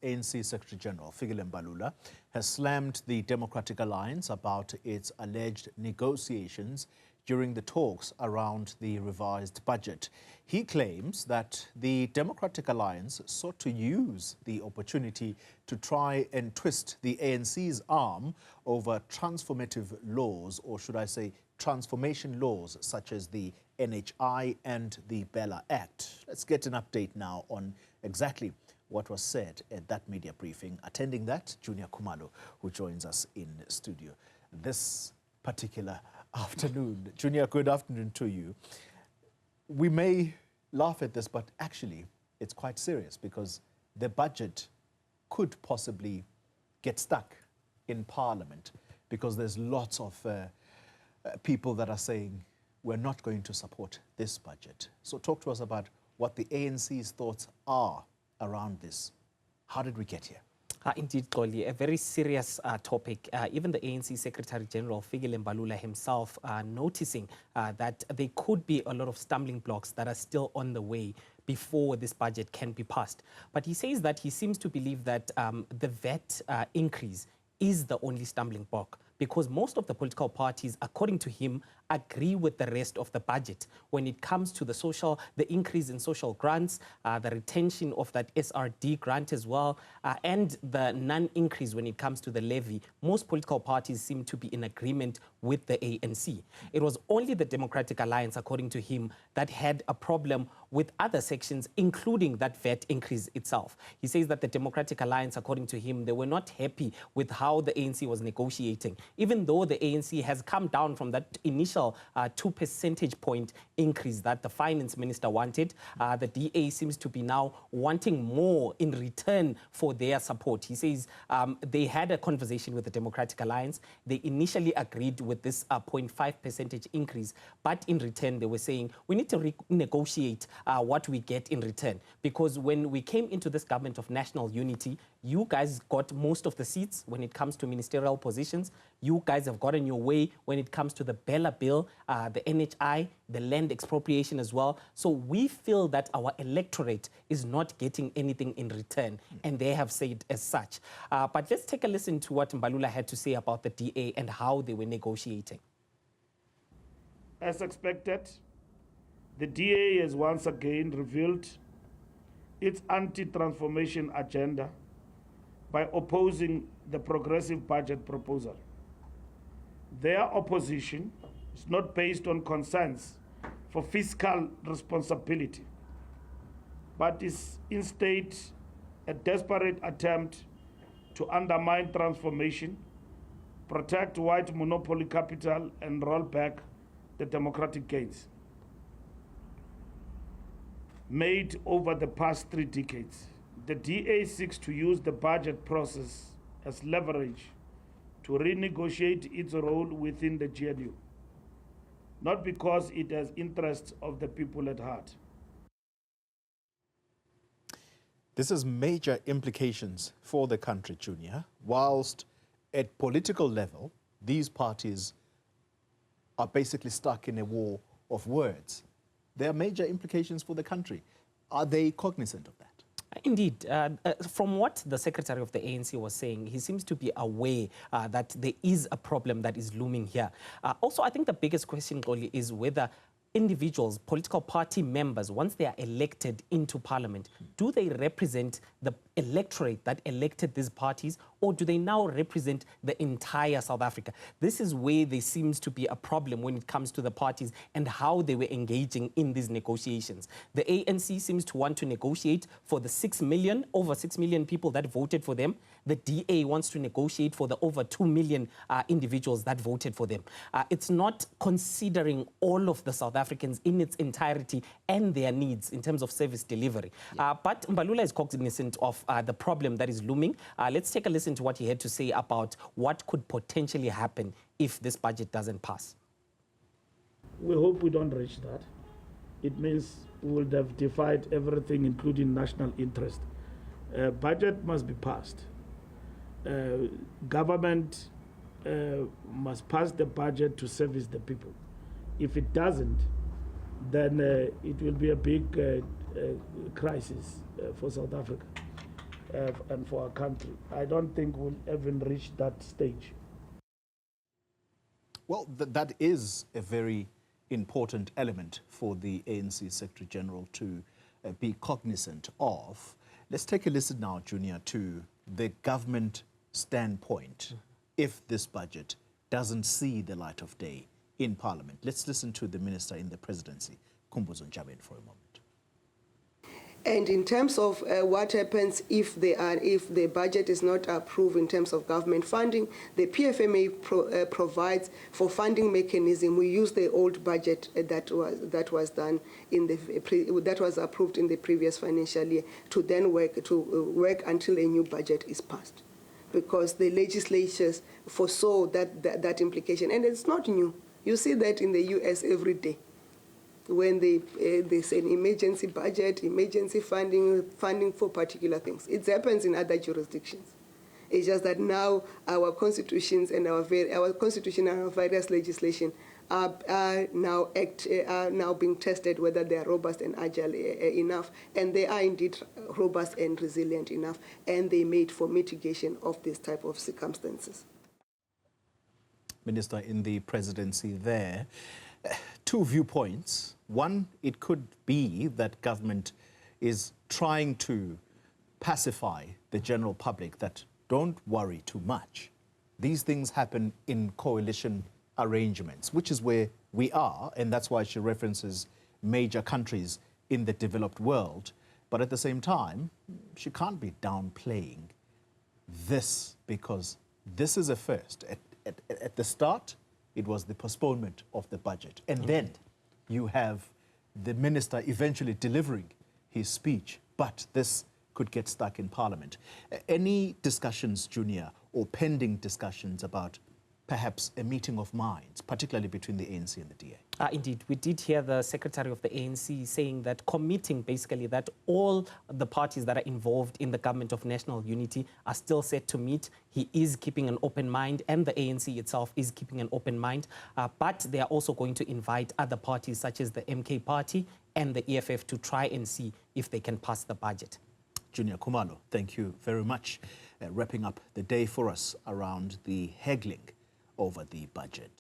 ANC Secretary General Fikile Mbalula has slammed the Democratic Alliance about its alleged negotiations during the talks around the revised budget. He claims that the Democratic Alliance sought to use the opportunity to try and twist the ANC's arm over transformative laws, or should I say transformation laws, such as the NHI and the Bela Act. Let's get an update now on exactly what was said at that media briefing. Attending that, Juniour Khumalo, who joins us in studio this particular afternoon. Juniour, good afternoon to you. We may laugh at this, but actually it's quite serious because the budget could possibly get stuck in Parliament because there's lots of people that are saying we're not going to support this budget. So talk to us about what the ANC's thoughts are around this. How did we get here? Indeed, Xoli, a very serious topic. Even the ANC Secretary General Fikile Mbalula himself noticing that there could be a lot of stumbling blocks that are still on the way before this budget can be passed. But he says that he seems to believe that the VAT increase is the only stumbling block, because most of the political parties, according to him, agree with the rest of the budget when it comes to the increase in social grants, the retention of that SRD grant as well, and the non-increase when it comes to the levy. Most political parties seem to be in agreement with the ANC. It was only the Democratic Alliance, according to him, that had a problem with other sections, including that VAT increase itself. He says that the Democratic Alliance, according to him, they were not happy with how the ANC was negotiating, even though the ANC has come down from that initial 2 percentage point increase that the finance minister wanted. The DA seems to be now wanting more in return for their support. He says they had a conversation with the Democratic Alliance. They initially agreed with this 0.5 percentage increase, but in return they were saying we need to renegotiate what we get in return, because when we came into this government of national unity, you guys got most of the seats when it comes to ministerial positions. You guys have gotten your way when it comes to the Bela bill, the NHI, the land expropriation as well. So we feel that our electorate is not getting anything in return, and they have said as such. But let's take a listen to what Mbalula had to say about the DA and how they were negotiating. As expected, the DA has once again revealed its anti-transformation agenda by opposing the progressive budget proposal. Their opposition is not based on concerns for fiscal responsibility, but is instead a desperate attempt to undermine transformation, protect white monopoly capital, and roll back the democratic gains made over the past 3 decades. The DA seeks to use the budget process as leverage to renegotiate its role within the GNU, not because it has interests of the people at heart. This has major implications for the country, Juniour. Whilst at political level, these parties are basically stuck in a war of words. There are major implications for the country. Are they cognizant of that? Indeed. From what the secretary of the ANC was saying, he seems to be aware that there is a problem that is looming here. Also, I think the biggest question, Xoli, is whether individuals, political party members, once they are elected into parliament, do they represent the electorate that elected these parties, or do they now represent the entire South Africa? This is where there seems to be a problem when it comes to the parties and how they were engaging in these negotiations. The ANC seems to want to negotiate for the 6 million, over 6 million people that voted for them. The DA wants to negotiate for the over 2 million individuals that voted for them. It's not considering all of the South Africans in its entirety and their needs in terms of service delivery. But Mbalula is cognizant of the problem that is looming. Let's take a listen to what he had to say about what could potentially happen if this budget doesn't pass. We hope we don't reach that. It means we would have defied everything, including national interest. Budget must be passed. Government must pass the budget to service the people. If it doesn't, then it will be a big crisis for South Africa. and for our country. I don't think we'll even reach that stage. Well, that is a very important element for the ANC Secretary General to be cognizant of. Let's take a listen now, Junior, to the government standpoint if this budget doesn't see the light of day in Parliament. Let's listen to the Minister in the Presidency, Khumbudzo Ntshavheni, for a moment. And in terms of what happens if the budget is not approved in terms of government funding, the PFMA provides for funding mechanism. We use the old budget that was done in that was approved in the previous financial year to then work until a new budget is passed, because the legislatures foresaw that implication, and it's not new. You see that in the US every day. When there's an emergency budget, emergency funding for particular things. It happens in other jurisdictions. It's just that now our constitutions and our constitution and our various legislation are now being tested whether they are robust and agile enough, and they are indeed robust and resilient enough, and they made for mitigation of this type of circumstances. Minister in the Presidency there. Two viewpoints. One, it could be that government is trying to pacify the general public that don't worry too much. These things happen in coalition arrangements, which is where we are, and that's why she references major countries in the developed world. But at the same time, she can't be downplaying this, because this is a first. At the start, it was the postponement of the budget. And then you have the minister eventually delivering his speech, but this could get stuck in Parliament. Any discussions, Junior, or pending discussions about perhaps a meeting of minds, particularly between the ANC and the DA? Indeed, we did hear the Secretary of the ANC saying that, committing basically that all the parties that are involved in the government of national unity are still set to meet. He is keeping an open mind, and the ANC itself is keeping an open mind. But they are also going to invite other parties such as the MK Party and the EFF to try and see if they can pass the budget. Juniour Khumalo, thank you very much. Wrapping up the day for us around the haggling over the budget.